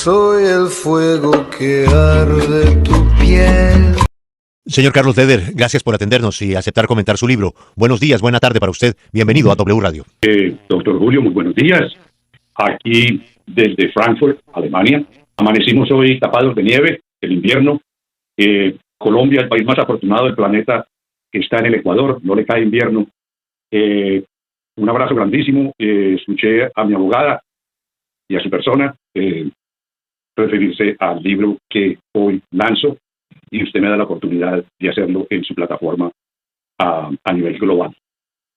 Soy el fuego que arde tu piel. Señor Carlos Leder, gracias por atendernos y aceptar comentar su libro. Buenos días, buena tarde para usted. Bienvenido a W Radio. Doctor Julio, muy buenos días. Aquí desde Frankfurt, Alemania. Amanecimos hoy tapados de nieve, el invierno. Colombia, el país más afortunado del planeta, que está en el Ecuador, no le cae invierno. Un abrazo grandísimo. Escuché a mi abogada y a su persona referirse al libro que hoy lanzo, y usted me da la oportunidad de hacerlo en su plataforma a nivel global.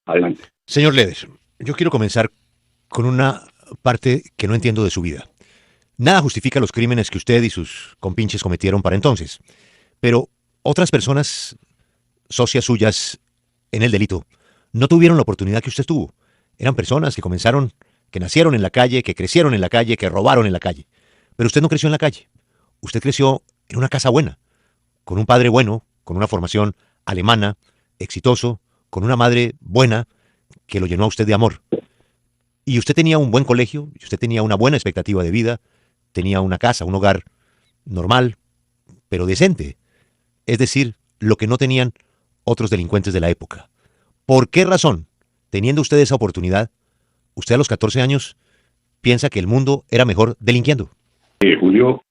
Adelante. Señor Leder, yo quiero comenzar con una parte que no entiendo de su vida. Nada justifica los crímenes que usted y sus compinches cometieron para entonces, pero otras personas, socias suyas en el delito, no tuvieron la oportunidad que usted tuvo. Eran personas que nacieron en la calle, que crecieron en la calle, que robaron en la calle. Pero usted no creció en la calle. Usted creció en una casa buena, con un padre bueno, con una formación alemana, exitoso, con una madre buena que lo llenó a usted de amor. Y usted tenía un buen colegio, y usted tenía una buena expectativa de vida, tenía una casa, un hogar normal, pero decente. Es decir, lo que no tenían otros delincuentes de la época. ¿Por qué razón, teniendo usted esa oportunidad, usted a los 14 años piensa que el mundo era mejor delinquiendo? Julio,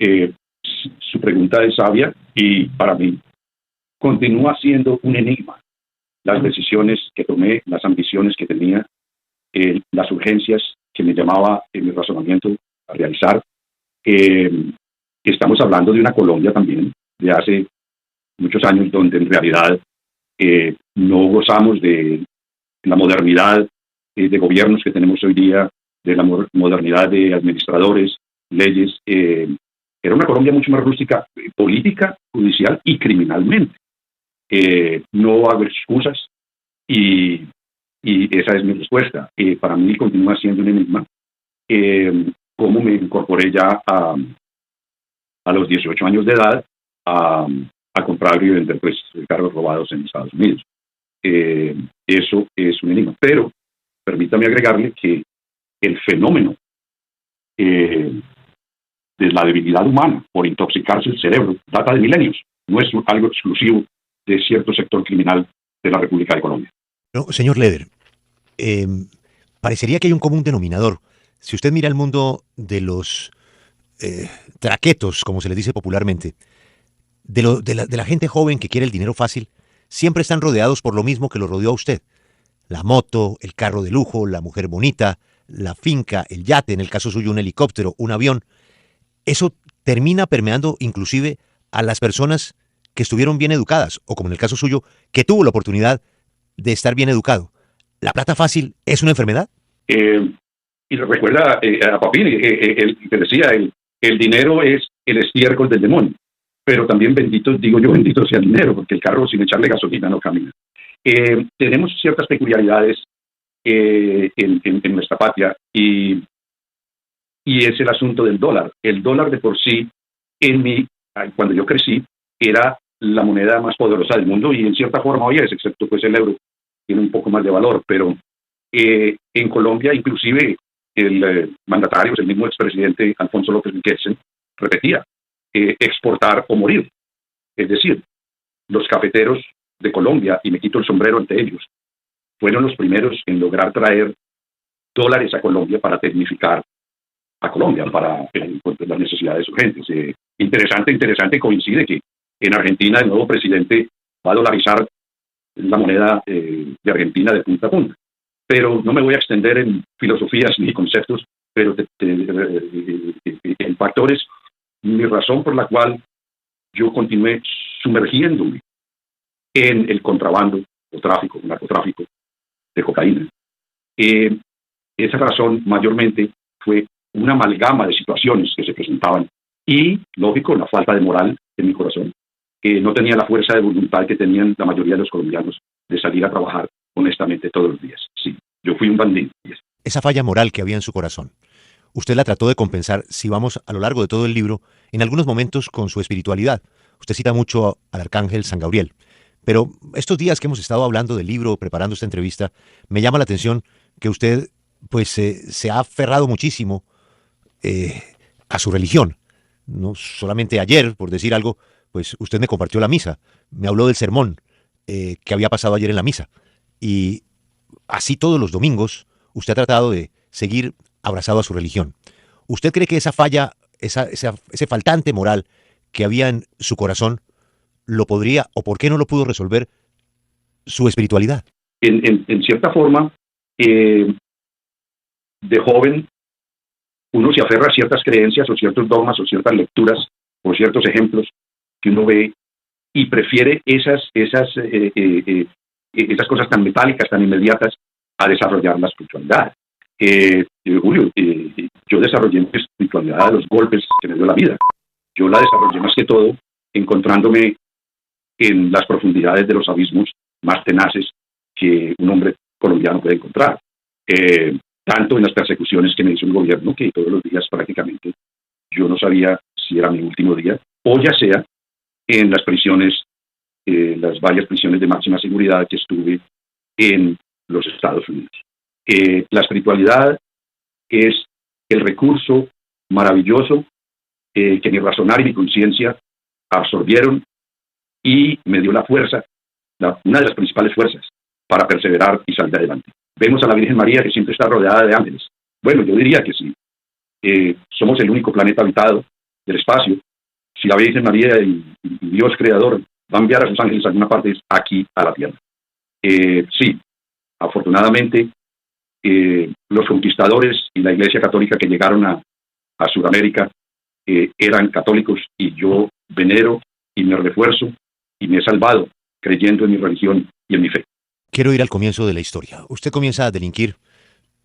su pregunta es sabia y para mí continúa siendo un enigma. Las decisiones que tomé, las ambiciones que tenía, las urgencias que me llamaba en mi razonamiento a realizar. Estamos hablando de una Colombia también de hace muchos años donde en realidad no gozamos de la modernidad de gobiernos que tenemos hoy día, de la modernidad de administradores, leyes. Era una Colombia mucho más rústica, política, judicial y criminalmente. No hago excusas y esa es mi respuesta. Para mí continúa siendo un enigma cómo me incorporé ya a los 18 años de edad a comprar y vender carros robados en Estados Unidos. Eso es un enigma. Pero permítame agregarle que el fenómeno de la debilidad humana por intoxicarse el cerebro data de milenios. No es algo exclusivo de cierto sector criminal de la República de Colombia. No, señor Leder, parecería que hay un común denominador. Si usted mira el mundo de los traquetos, como se les dice popularmente, de la gente joven que quiere el dinero fácil, siempre están rodeados por lo mismo que lo rodeó a usted. La moto, el carro de lujo, la mujer bonita, la finca, el yate, en el caso suyo un helicóptero, un avión. Eso termina permeando inclusive a las personas que estuvieron bien educadas, o como en el caso suyo, que tuvo la oportunidad de estar bien educado. ¿La plata fácil es una enfermedad? Y recuerda a Papini, que decía, el dinero es el estiércol del demonio, pero también bendito sea el dinero, porque el carro sin echarle gasolina no camina. Tenemos ciertas peculiaridades en nuestra patria y es el asunto del dólar. El dólar de por sí, cuando yo crecí, era la moneda más poderosa del mundo y en cierta forma hoy es, excepto pues el euro, tiene un poco más de valor, pero en Colombia inclusive el mandatario, el mismo expresidente Alfonso López Miquelsen, repetía, exportar o morir. Es decir, los cafeteros de Colombia, y me quito el sombrero ante ellos, fueron los primeros en lograr traer dólares a Colombia para tecnificar a Colombia, para las necesidades urgentes. Interesante, coincide que en Argentina el nuevo presidente va a dolarizar la moneda de Argentina de punta a punta. Pero no me voy a extender en filosofías ni conceptos, pero el factor es mi razón por la cual yo continué sumergiéndome en el contrabando o tráfico, narcotráfico de cocaína. Esa razón mayormente fue una amalgama de situaciones que se presentaban y, lógico, la falta de moral en mi corazón, que no tenía la fuerza de voluntad que tenían la mayoría de los colombianos de salir a trabajar honestamente todos los días. Sí, yo fui un bandido. Esa falla moral que había en su corazón, usted la trató de compensar, si vamos a lo largo de todo el libro, en algunos momentos con su espiritualidad. Usted cita mucho al arcángel San Gabriel. Pero estos días que hemos estado hablando del libro, preparando esta entrevista, me llama la atención que usted pues se ha aferrado muchísimo a su religión, No solamente ayer, por decir algo, pues usted me compartió la misa, me habló del sermón que había pasado ayer en la misa. Y así todos los domingos usted ha tratado de seguir abrazado a su religión. ¿Usted cree que esa falla, ese faltante moral que había en su corazón, lo podría o por qué no lo pudo resolver su espiritualidad? En cierta forma, de joven, uno se aferra a ciertas creencias o ciertos dogmas o ciertas lecturas o ciertos ejemplos que uno ve y prefiere esas cosas tan metálicas, tan inmediatas, a desarrollar la espiritualidad. Julio, yo desarrollé mi espiritualidad a los golpes que me dio la vida. Yo la desarrollé más que todo encontrándome en las profundidades de los abismos más tenaces que un hombre colombiano puede encontrar. Tanto en las persecuciones que me hizo el gobierno, que todos los días prácticamente yo no sabía si era mi último día, o ya sea en las prisiones, las varias prisiones de máxima seguridad que estuve en los Estados Unidos. La espiritualidad es el recurso maravilloso que mi razonar y mi conciencia absorbieron y me dio la fuerza, una de las principales fuerzas para perseverar y salir adelante. Vemos a la Virgen María que siempre está rodeada de ángeles. Bueno, yo diría que sí. Somos el único planeta habitado del espacio. Si la Virgen María y Dios Creador va a enviar a sus ángeles a alguna parte, es aquí a la Tierra. Sí, afortunadamente, los conquistadores y la Iglesia Católica que llegaron a Sudamérica eran católicos y yo venero y me refuerzo y me he salvado creyendo en mi religión y en mi fe. Quiero ir al comienzo de la historia. Usted comienza a delinquir.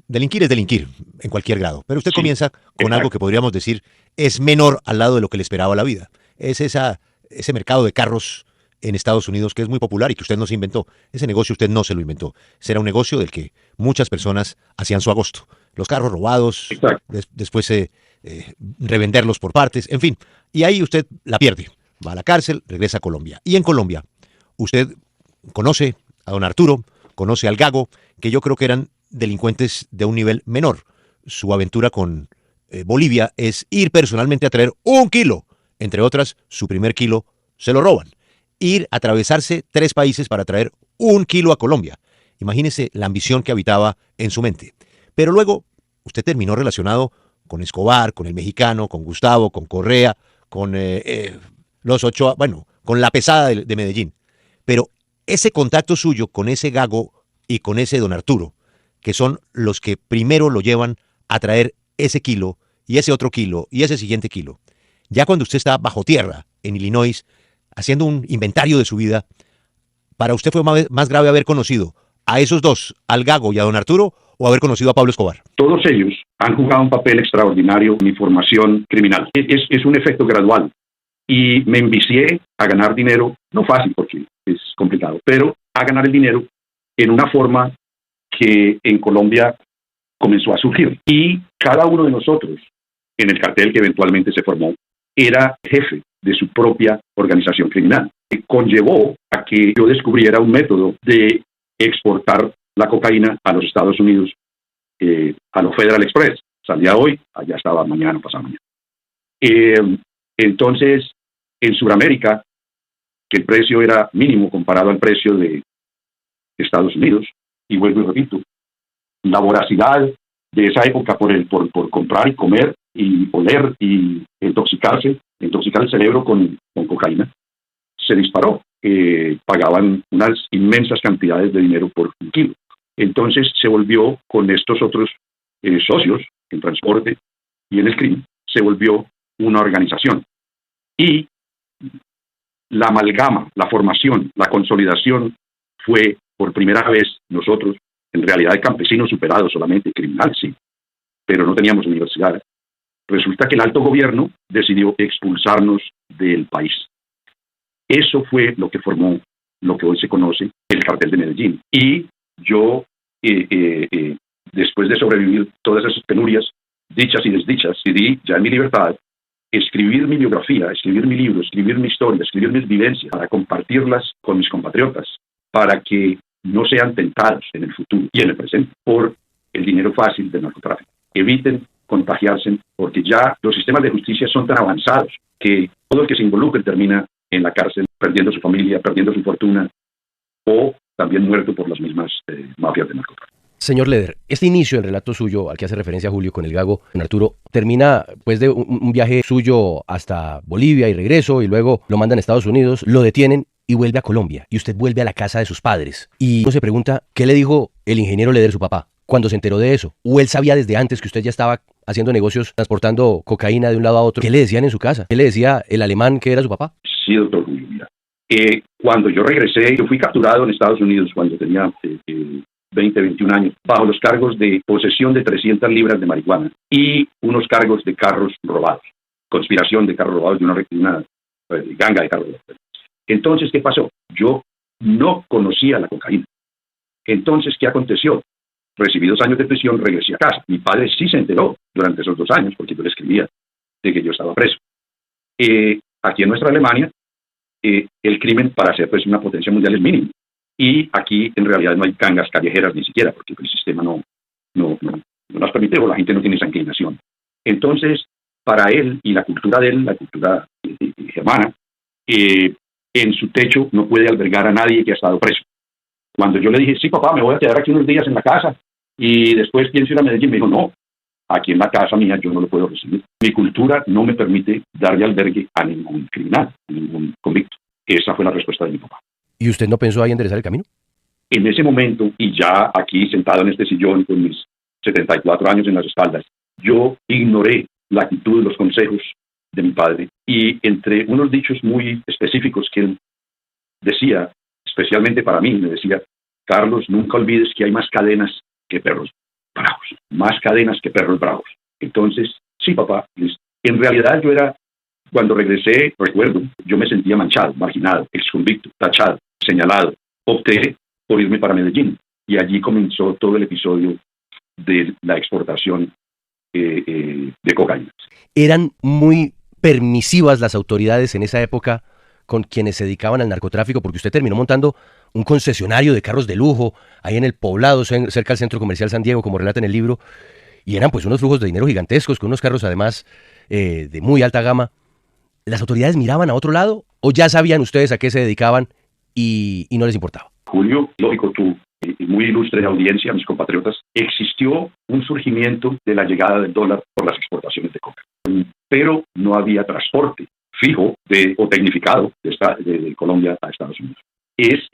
Delinquir es delinquir, en cualquier grado. Pero usted comienza con exacto. algo que podríamos decir es menor al lado de lo que le esperaba la vida. Es ese mercado de carros en Estados Unidos que es muy popular y que usted no se inventó. Ese negocio usted no se lo inventó. Será un negocio del que muchas personas hacían su agosto. Los carros robados, después revenderlos por partes, en fin. Y ahí usted la pierde. Va a la cárcel, regresa a Colombia. Y en Colombia usted conoce a don Arturo, conoce al Gago, que yo creo que eran delincuentes de un nivel menor. Su aventura con Bolivia es ir personalmente a traer 1 kilo. Entre otras, su primer kilo se lo roban. Ir a atravesarse 3 países para traer 1 kilo a Colombia. Imagínese la ambición que habitaba en su mente. Pero luego, usted terminó relacionado con Escobar, con el mexicano, con Gustavo, con Correa, con los Ochoa, bueno, con la pesada de Medellín. Pero ese contacto suyo con ese Gago y con ese don Arturo, que son los que primero lo llevan a traer ese kilo y ese otro kilo y ese siguiente kilo. Ya cuando usted está bajo tierra en Illinois, haciendo un inventario de su vida, ¿para usted fue más grave haber conocido a esos dos, al Gago y a don Arturo, o haber conocido a Pablo Escobar? Todos ellos han jugado un papel extraordinario en mi formación criminal. Es un efecto gradual. Y me envicié a ganar dinero, no fácil porque es complicado, pero a ganar el dinero en una forma que en Colombia comenzó a surgir. Y cada uno de nosotros, en el cartel que eventualmente se formó, era jefe de su propia organización criminal. Que conllevó a que yo descubriera un método de exportar la cocaína a los Estados Unidos, a los Federal Express. Salía hoy, allá estaba mañana, pasado mañana. Entonces, en Sudamérica, que el precio era mínimo comparado al precio de Estados Unidos, y vuelvo y repito, la voracidad de esa época por comprar y comer y oler y intoxicar el cerebro con cocaína, se disparó. Pagaban unas inmensas cantidades de dinero por 1 kilo. Entonces se volvió, con estos otros socios en transporte y en el crimen, se volvió una organización. Y la amalgama, la formación, la consolidación fue por primera vez nosotros, en realidad de campesinos superados solamente, criminales, sí, pero no teníamos universidades. Resulta que el alto gobierno decidió expulsarnos del país. Eso fue lo que formó lo que hoy se conoce el cartel de Medellín. Y yo, después de sobrevivir todas esas penurias, dichas y desdichas, decidí, ya en mi libertad, escribir mi biografía, escribir mi libro, escribir mi historia, escribir mis vivencias, para compartirlas con mis compatriotas, para que no sean tentados en el futuro y en el presente por el dinero fácil del narcotráfico. Eviten contagiarse, porque ya los sistemas de justicia son tan avanzados que todo el que se involucre termina en la cárcel, perdiendo su familia, perdiendo su fortuna, o también muerto por las mismas mafias de narcotráfico. Señor Leder, este inicio del relato suyo, al que hace referencia Julio con el gago, don Arturo, termina pues de un viaje suyo hasta Bolivia y regreso, y luego lo mandan a Estados Unidos, lo detienen y vuelve a Colombia, y usted vuelve a la casa de sus padres. Y uno se pregunta, ¿qué le dijo el ingeniero Leder, su papá, cuando se enteró de eso? ¿O él sabía desde antes que usted ya estaba haciendo negocios, transportando cocaína de un lado a otro? ¿Qué le decían en su casa? ¿Qué le decía el alemán que era su papá? Sí, doctor Julio, mira. Cuando yo regresé, yo fui capturado en Estados Unidos cuando tenía 20, 21 años, bajo los cargos de posesión de 300 libras de marihuana y unos cargos de carros robados, conspiración de carros robados de una ganga de carros robados. Entonces, ¿qué pasó? Yo no conocía la cocaína. Entonces, ¿qué aconteció? Recibí 2 años de prisión, regresé a casa. Mi padre sí se enteró durante esos 2 años, porque yo le escribía de que yo estaba preso. Aquí en nuestra Alemania, el crimen para ser pues, una potencia mundial es mínimo. Y aquí en realidad no hay gangas callejeras ni siquiera, porque el sistema no las permite o la gente no tiene esa inclinación. Entonces, para él y la cultura de él, la cultura germana, en su techo no puede albergar a nadie que ha estado preso. Cuando yo le dije, sí papá, me voy a quedar aquí unos días en la casa y después pienso ir a Medellín, me dijo, no, aquí en la casa mía yo no lo puedo recibir. Mi cultura no me permite darle albergue a ningún criminal, a ningún convicto. Esa fue la respuesta de mi papá. ¿Y usted no pensó ahí enderezar el camino? En ese momento, y ya aquí sentado en este sillón con mis 74 años en las espaldas, yo ignoré la actitud, los consejos de mi padre, y entre unos dichos muy específicos que él decía, especialmente para mí, me decía, Carlos, nunca olvides que hay más cadenas que perros bravos, más cadenas que perros bravos. Entonces, sí papá, en realidad yo era, cuando regresé, recuerdo, yo me sentía manchado, marginado, exconvicto, tachado, señalado. Opté por irme para Medellín y allí comenzó todo el episodio de la exportación de cocaína. ¿Eran muy permisivas las autoridades en esa época con quienes se dedicaban al narcotráfico? Porque usted terminó montando un concesionario de carros de lujo ahí en el Poblado, cerca del Centro Comercial San Diego, como relata en el libro, y eran pues unos flujos de dinero gigantescos, con unos carros además de muy alta gama. ¿Las autoridades miraban a otro lado o ya sabían ustedes a qué se dedicaban y no les importaba? Julio, lógico, tú, muy ilustre audiencia, mis compatriotas, existió un surgimiento de la llegada del dólar por las exportaciones de coca, pero no había transporte fijo o tecnificado de Colombia a Estados Unidos. Es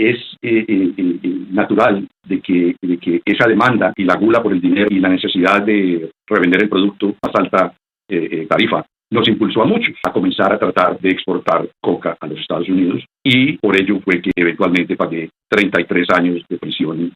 natural de que esa demanda y la gula por el dinero y la necesidad de revender el producto a más alta tarifa nos impulsó a muchos a comenzar a tratar de exportar coca a los Estados Unidos, y por ello fue que eventualmente pagué 33 años de prisión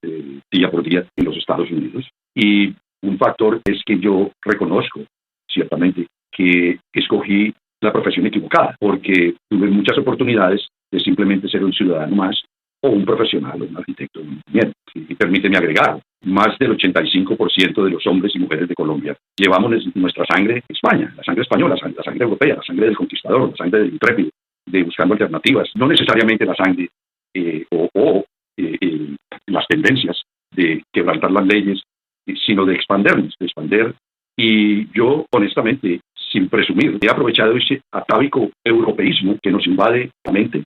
día por día en los Estados Unidos. Y un factor es que yo reconozco ciertamente que escogí la profesión equivocada, porque tuve muchas oportunidades de simplemente ser un ciudadano más, o un profesional, o un arquitecto, un ingeniero. Y permíteme agregar, más del 85% de los hombres y mujeres de Colombia llevamos nuestra sangre España, la sangre española, la sangre europea, la sangre del conquistador, la sangre del intrépido, de buscando alternativas, no necesariamente la sangre las tendencias de quebrantar las leyes, sino de expandernos, de expander. Y yo, honestamente, sin presumir, he aprovechado ese atávico europeísmo que nos invade la mente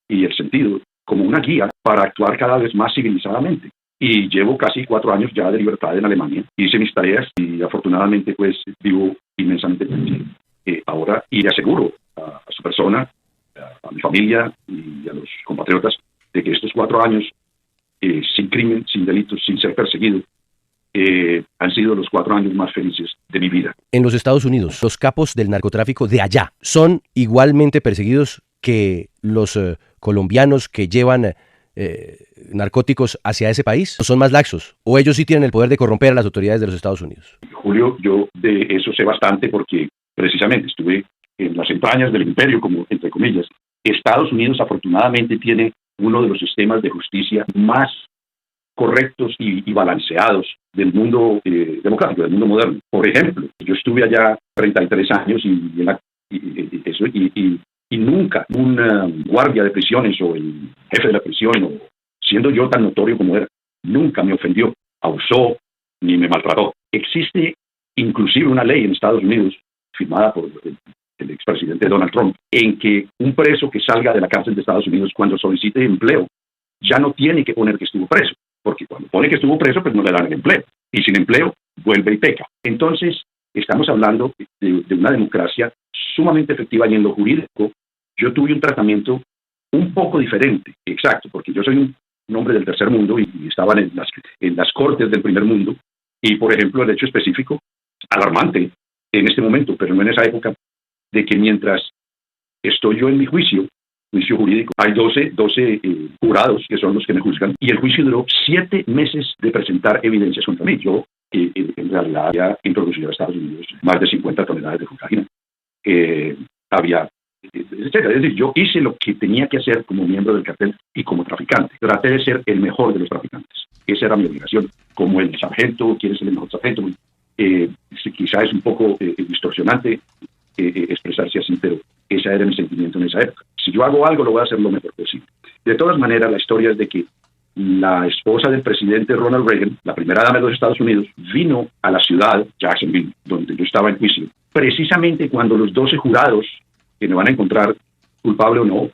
y el sentido como una guía para actuar cada vez más civilizadamente. Y llevo casi 4 años ya de libertad en Alemania. Hice mis tareas y afortunadamente pues vivo inmensamente tranquilo. Ahora, y le aseguro a su persona, a mi familia y a los compatriotas de que estos 4 años sin crimen, sin delitos, sin ser perseguido, han sido los 4 años más felices de mi vida. En los Estados Unidos, los capos del narcotráfico de allá son igualmente perseguidos que los colombianos que llevan narcóticos hacia ese país, ¿o son más laxos? ¿O ellos sí tienen el poder de corromper a las autoridades de los Estados Unidos? Julio, yo de eso sé bastante porque precisamente estuve en las entrañas del imperio, como entre comillas. Estados Unidos afortunadamente tiene uno de los sistemas de justicia más correctos y balanceados del mundo democrático, del mundo moderno. Por ejemplo, yo estuve allá 33 años y nunca un guardia de prisiones o el jefe de la prisión, o siendo yo tan notorio como era, nunca me ofendió, abusó ni me maltrató. Existe inclusive una ley en Estados Unidos firmada por el expresidente Donald Trump, en que un preso que salga de la cárcel de Estados Unidos cuando solicite empleo ya no tiene que poner que estuvo preso, porque cuando pone que estuvo preso, pues no le dan el empleo, y sin empleo vuelve y peca. Entonces, estamos hablando de una democracia sumamente efectiva, y en lo jurídico yo tuve un tratamiento un poco diferente, exacto, porque yo soy un hombre del tercer mundo y estaban en las cortes del primer mundo, y por ejemplo el hecho específico, alarmante en este momento, pero no en esa época, de que mientras estoy yo en mi juicio jurídico, hay 12 jurados que son los que me juzgan, y el juicio duró 7 meses de presentar evidencias contra mí. Yo en realidad había introducido a Estados Unidos más de 50 toneladas de cocaína, había etcétera. Es decir, yo hice lo que tenía que hacer como miembro del cartel y como traficante. Traté de ser el mejor de los traficantes. Esa era mi obligación. Como el sargento, quiere ser el mejor sargento. Quizá es un poco distorsionante expresarse así, pero ese era mi sentimiento en esa época. Si yo hago algo, lo voy a hacer lo mejor posible. De todas maneras, la historia es de que la esposa del presidente Ronald Reagan, la primera dama de los Estados Unidos, vino a la ciudad, Jacksonville, donde yo estaba en juicio, precisamente cuando los 12 jurados que me van a encontrar culpable o no,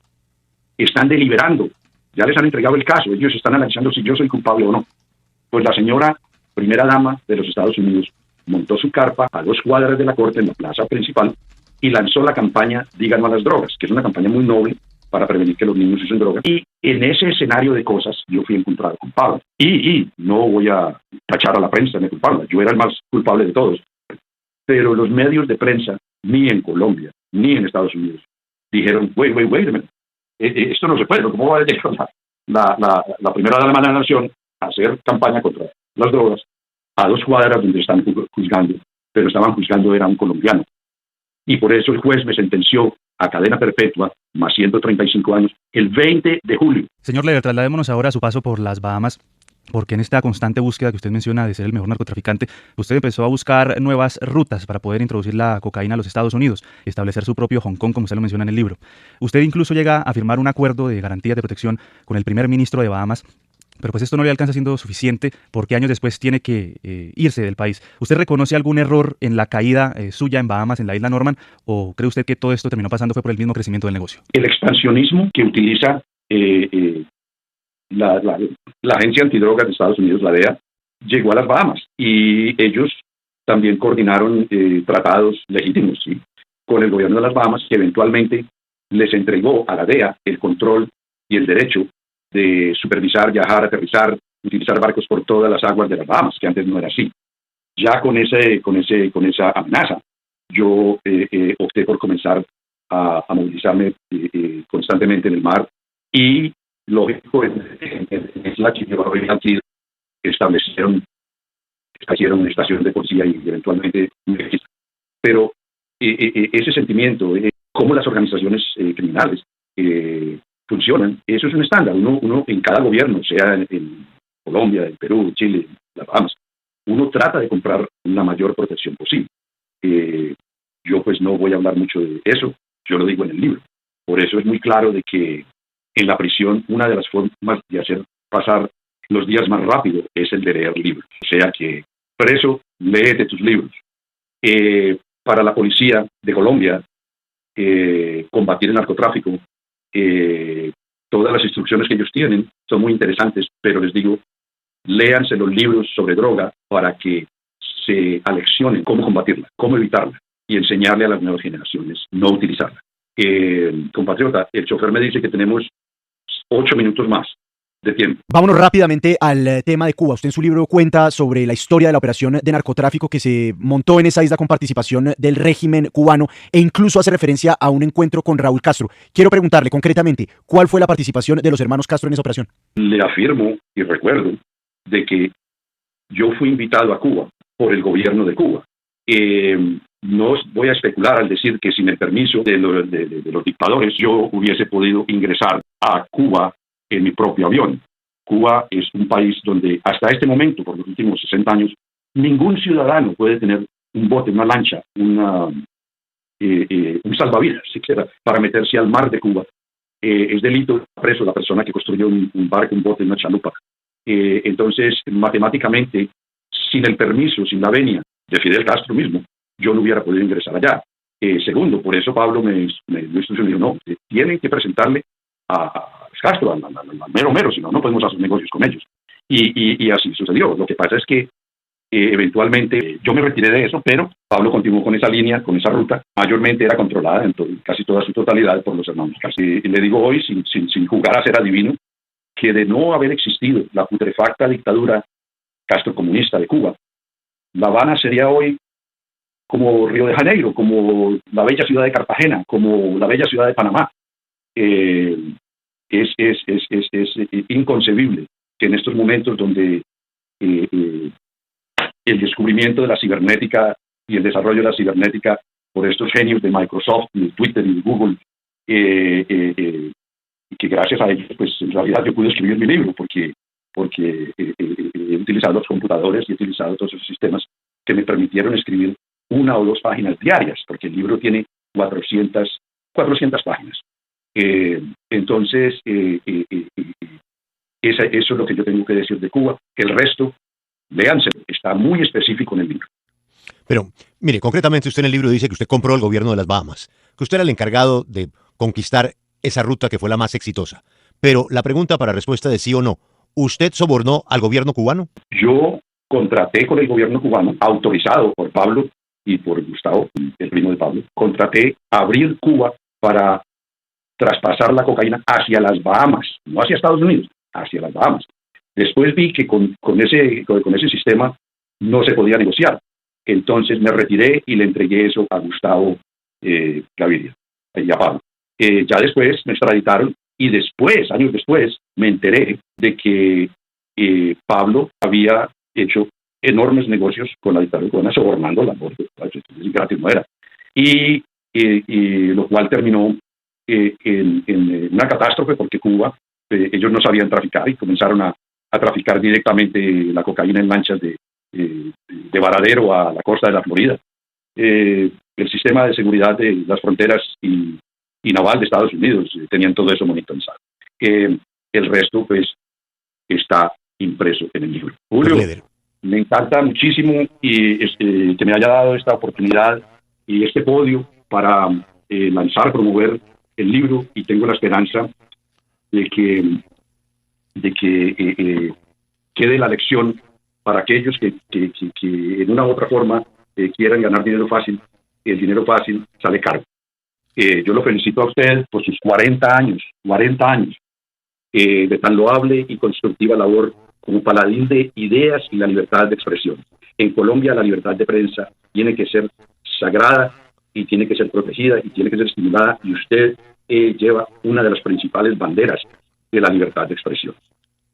están deliberando. Ya les han entregado el caso, ellos están analizando si yo soy culpable o no. Pues la señora primera dama de los Estados Unidos montó su carpa a 2 cuadras de la corte en la plaza principal y lanzó la campaña Digan no a las drogas, que es una campaña muy noble para prevenir que los niños usen drogas. Y en ese escenario de cosas yo fui encontrado culpable. Y no voy a tachar a la prensa de culpable, yo era el más culpable de todos. Pero los medios de prensa, ni en Colombia, ni en Estados Unidos, dijeron, wait a minute, esto no se puede, ¿cómo va a llegar la primera dama de la nación a hacer campaña contra las drogas a 2 cuadras donde están juzgando? Pero estaban juzgando era un colombiano. Y por eso el juez me sentenció a cadena perpetua, más 135 años, el 20 de julio. Señor Leder, trasladémonos ahora a su paso por las Bahamas, porque en esta constante búsqueda que usted menciona de ser el mejor narcotraficante, usted empezó a buscar nuevas rutas para poder introducir la cocaína a los Estados Unidos, establecer su propio Hong Kong, como usted lo menciona en el libro. Usted incluso llega a firmar un acuerdo de garantías de protección con el primer ministro de Bahamas, pero pues esto no le alcanza siendo suficiente porque años después tiene que irse del país. ¿Usted reconoce algún error en la caída suya en Bahamas, en la isla Norman, o cree usted que todo esto terminó pasando fue por el mismo crecimiento del negocio? El expansionismo que utiliza la agencia antidrogas de Estados Unidos, la DEA, llegó a las Bahamas y ellos también coordinaron tratados legítimos, ¿sí?, con el gobierno de las Bahamas, que eventualmente les entregó a la DEA el control y el derecho de supervisar, viajar, aterrizar, utilizar barcos por todas las aguas de las Bahamas, que antes no era así. Ya con esa amenaza, yo opté por comenzar a movilizarme constantemente en el mar y, lógico, en la Chile establecieron una estación de policía y eventualmente un registro. Pero ese sentimiento, cómo las organizaciones criminales funcionan, eso es un estándar. Uno en cada gobierno, sea en Colombia, en Perú, en Chile, en las Bahamas, uno trata de comprar la mayor protección posible. Yo pues no voy a hablar mucho de eso, yo lo digo en el libro. Por eso es muy claro de que en la prisión una de las formas de hacer pasar los días más rápido es el de leer libros. O sea que, preso, léete tus libros. Para la policía de Colombia, combatir el narcotráfico, todas las instrucciones que ellos tienen son muy interesantes, pero les digo, léanse los libros sobre droga para que se aleccionen cómo combatirla, cómo evitarla y enseñarle a las nuevas generaciones no utilizarla. Compatriota, el chofer me dice que tenemos 8 minutos más de tiempo. Vámonos rápidamente al tema de Cuba. Usted en su libro cuenta sobre la historia de la operación de narcotráfico que se montó en esa isla con participación del régimen cubano e incluso hace referencia a un encuentro con Raúl Castro. Quiero preguntarle concretamente, ¿cuál fue la participación de los hermanos Castro en esa operación? Le afirmo y recuerdo de que yo fui invitado a Cuba por el gobierno de Cuba. No voy a especular al decir que sin el permiso de los dictadores yo hubiese podido ingresar a Cuba en mi propio avión. Cuba es un país donde hasta este momento, por los últimos 60 años, ningún ciudadano puede tener un bote, una lancha, un salvavidas, siquiera, para meterse al mar de Cuba. Es delito preso la persona que construyó un barco, un bote, una chalupa. Entonces, matemáticamente, sin el permiso, sin la venia de Fidel Castro mismo, yo no hubiera podido ingresar allá. Segundo, por eso Pablo me dijo, no, tienen que presentarle a Castro, al mero, si no, no podemos hacer negocios con ellos. Y así sucedió. Lo que pasa es que eventualmente yo me retiré de eso, pero Pablo continuó con esa línea, con esa ruta. Mayormente era controlada en casi toda su totalidad por los hermanos Castro. Y le digo hoy, sin jugar a ser adivino, que de no haber existido la putrefacta dictadura castrocomunista de Cuba, La Habana sería hoy como Río de Janeiro, como la bella ciudad de Cartagena, como la bella ciudad de Panamá. Es inconcebible que en estos momentos donde el descubrimiento de la cibernética y el desarrollo de la cibernética por estos genios de Microsoft, y de Twitter y de Google, y que gracias a ellos, pues en realidad yo pude escribir mi libro, porque he utilizado los computadores y he utilizado todos esos sistemas que me permitieron escribir 1 o 2 páginas diarias, porque el libro tiene 400 páginas. Entonces, eso es lo que yo tengo que decir de Cuba. El resto, léanse, está muy específico en el libro. Pero, mire, concretamente usted en el libro dice que usted compró el gobierno de las Bahamas, que usted era el encargado de conquistar esa ruta que fue la más exitosa. Pero la pregunta para respuesta de sí o no, ¿usted sobornó al gobierno cubano? Yo contraté con el gobierno cubano, autorizado por Pablo y por Gustavo, el primo de Pablo, contraté abrir Cuba para traspasar la cocaína hacia las Bahamas, no hacia Estados Unidos, hacia las Bahamas. Después vi que con ese sistema no se podía negociar. Entonces me retiré y le entregué eso a Gustavo Gaviria y a Pablo. Ya después me extraditaron y después, años después, me enteré de que Pablo había hecho enormes negocios con la dictadura cubana, sobornando la gratis no era. Y lo cual terminó en una catástrofe, porque Cuba, ellos no sabían traficar y comenzaron a traficar directamente la cocaína en lanchas de Varadero a la costa de la Florida. El sistema de seguridad de las fronteras y naval de Estados Unidos tenían todo eso monitorizado. El resto, pues, está impreso en el libro. Julio, me encanta muchísimo y que me haya dado esta oportunidad y este podio para lanzar, promover el libro, y tengo la esperanza de que quede la lección para aquellos que en una u otra forma quieran ganar dinero fácil. El dinero fácil sale caro. Yo lo felicito a usted por sus 40 años de tan loable y constructiva labor como paladín de ideas y la libertad de expresión. En Colombia la libertad de prensa tiene que ser sagrada y tiene que ser protegida y tiene que ser estimulada, y usted lleva una de las principales banderas de la libertad de expresión.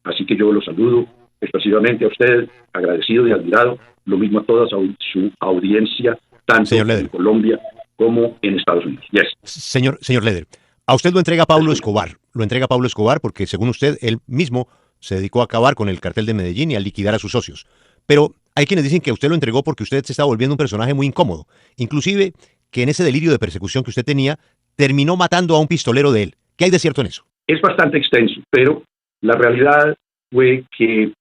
Así que yo lo saludo expresivamente a usted, agradecido y admirado, lo mismo a toda su audiencia, tanto en Colombia como en Estados Unidos. Yes. Señor Leder, a usted lo entrega Pablo Escobar, porque según usted, él mismo se dedicó a acabar con el cartel de Medellín y a liquidar a sus socios. Pero hay quienes dicen que usted lo entregó porque usted se estaba volviendo un personaje muy incómodo. Inclusive que en ese delirio de persecución que usted tenía, terminó matando a un pistolero de él. ¿Qué hay de cierto en eso? Es bastante extenso, pero la realidad fue que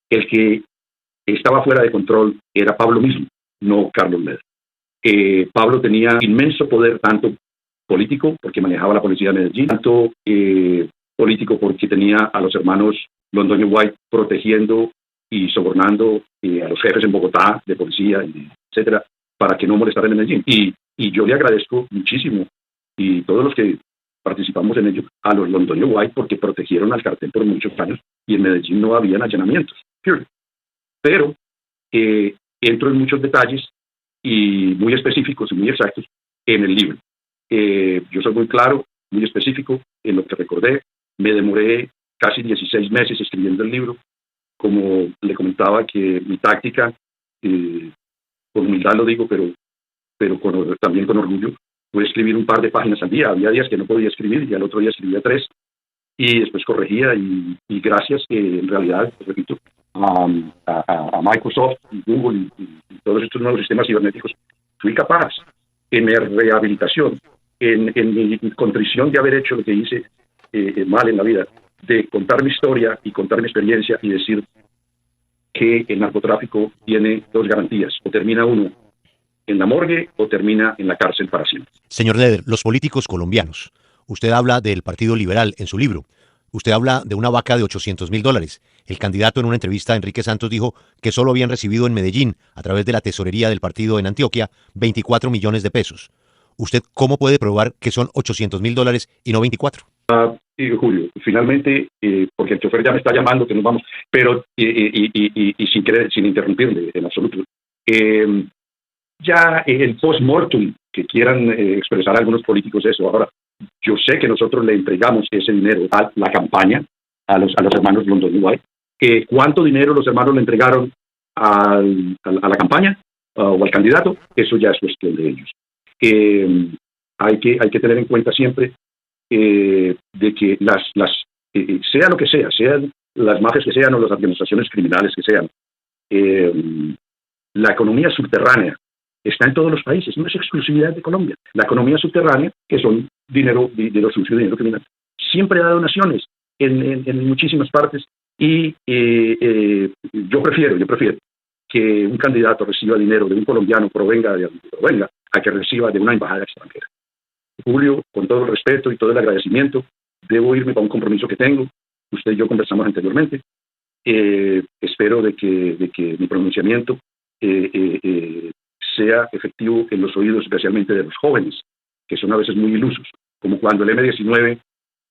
el que estaba fuera de control era Pablo mismo, no Carlos Leder. Pablo tenía inmenso poder, tanto político, porque manejaba la policía de Medellín, tanto político porque tenía a los hermanos Londoño White protegiendo y sobornando a los jefes en Bogotá de policía, etcétera, para que no molestaran en Medellín. Y yo le agradezco muchísimo, y todos los que participamos en ello, a los Londoño White, porque protegieron al cartel por muchos años y en Medellín no habían allanamientos. Pero entro en muchos detalles y muy específicos y muy exactos en el libro. Yo soy muy claro, muy específico en lo que recordé. Me demoré casi 16 meses escribiendo el libro. Como le comentaba, que mi táctica, con humildad lo digo, pero también con orgullo, fue escribir un par de páginas al día. Había días que no podía escribir y al otro día escribía 3 y después corregía, y gracias en realidad, repito, a Microsoft y Google y todos estos nuevos sistemas cibernéticos, fui capaz en mi rehabilitación, en mi contrición de haber hecho lo que hice mal en la vida, de contar mi historia y contar mi experiencia y decir, que el narcotráfico tiene dos garantías: o termina uno en la morgue o termina en la cárcel para siempre. Señor Leder, los políticos colombianos, usted habla del Partido Liberal en su libro. Usted habla de una vaca de $800.000. El candidato en una entrevista, Enrique Santos, dijo que solo habían recibido en Medellín, a través de la tesorería del partido en Antioquia, 24 millones de pesos. ¿Usted cómo puede probar que son $800.000 y no 24? Julio, finalmente, porque el chofer ya me está llamando, que nos vamos, pero y sin interrumpirle en absoluto. Ya el post-mortem que quieran expresar algunos políticos eso. Ahora, yo sé que nosotros le entregamos ese dinero a la campaña, a los hermanos Londoño. ¿Cuánto dinero los hermanos le entregaron a la campaña o al candidato? Eso ya es cuestión de ellos. Hay que tener en cuenta siempre de que sea lo que sea, sean las mafias que sean o las administraciones criminales que sean, la economía subterránea está en todos los países, no es exclusividad de Colombia. La economía subterránea, que son dinero sucio, dinero criminal, siempre da donaciones en muchísimas partes y yo prefiero que un candidato reciba dinero de un colombiano, provenga a que reciba de una embajada extranjera. Julio, con todo el respeto y todo el agradecimiento, debo irme para un compromiso que tengo. Usted y yo conversamos anteriormente. Espero de que mi pronunciamiento sea efectivo en los oídos, especialmente de los jóvenes, que son a veces muy ilusos, como cuando el M-19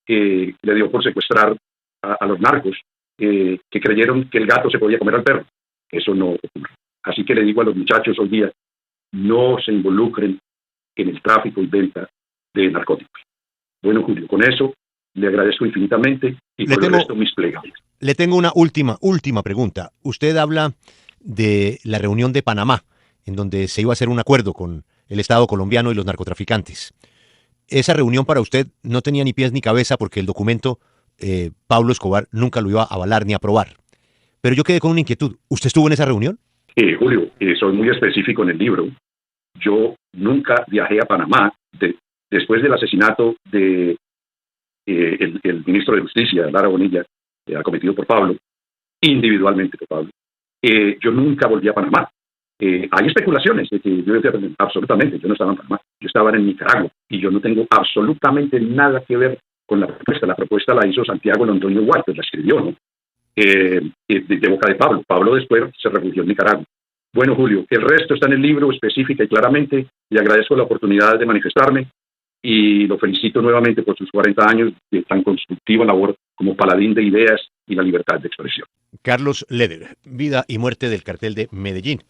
le dio por secuestrar a los narcos, que creyeron que el gato se podía comer al perro. Eso no ocurre. Así que le digo a los muchachos hoy día, no se involucren en el tráfico y venta de narcóticos. Bueno, Julio, con eso le agradezco infinitamente y por el resto mis plegables. Le tengo una última pregunta. Usted habla de la reunión de Panamá, en donde se iba a hacer un acuerdo con el Estado colombiano y los narcotraficantes. Esa reunión para usted no tenía ni pies ni cabeza porque el documento Pablo Escobar nunca lo iba a avalar ni a aprobar. Pero yo quedé con una inquietud. ¿Usted estuvo en esa reunión? Julio, soy muy específico en el libro. Yo nunca viajé a Panamá después del asesinato de el ministro de Justicia, Lara Bonilla, acometido por Pablo, individualmente por Pablo. Yo nunca volví a Panamá. Hay especulaciones de que absolutamente, yo no estaba en Panamá, yo estaba en Nicaragua y yo no tengo absolutamente nada que ver con la propuesta. La propuesta la hizo Santiago Londoño Huerta, la escribió, ¿no? De boca de Pablo. Pablo después se refugió en Nicaragua. Bueno, Julio, el resto está en el libro específica y claramente. Le agradezco la oportunidad de manifestarme y lo felicito nuevamente por sus 40 años de tan constructiva labor como paladín de ideas y la libertad de expresión. Carlos Leder, vida y muerte del cartel de Medellín.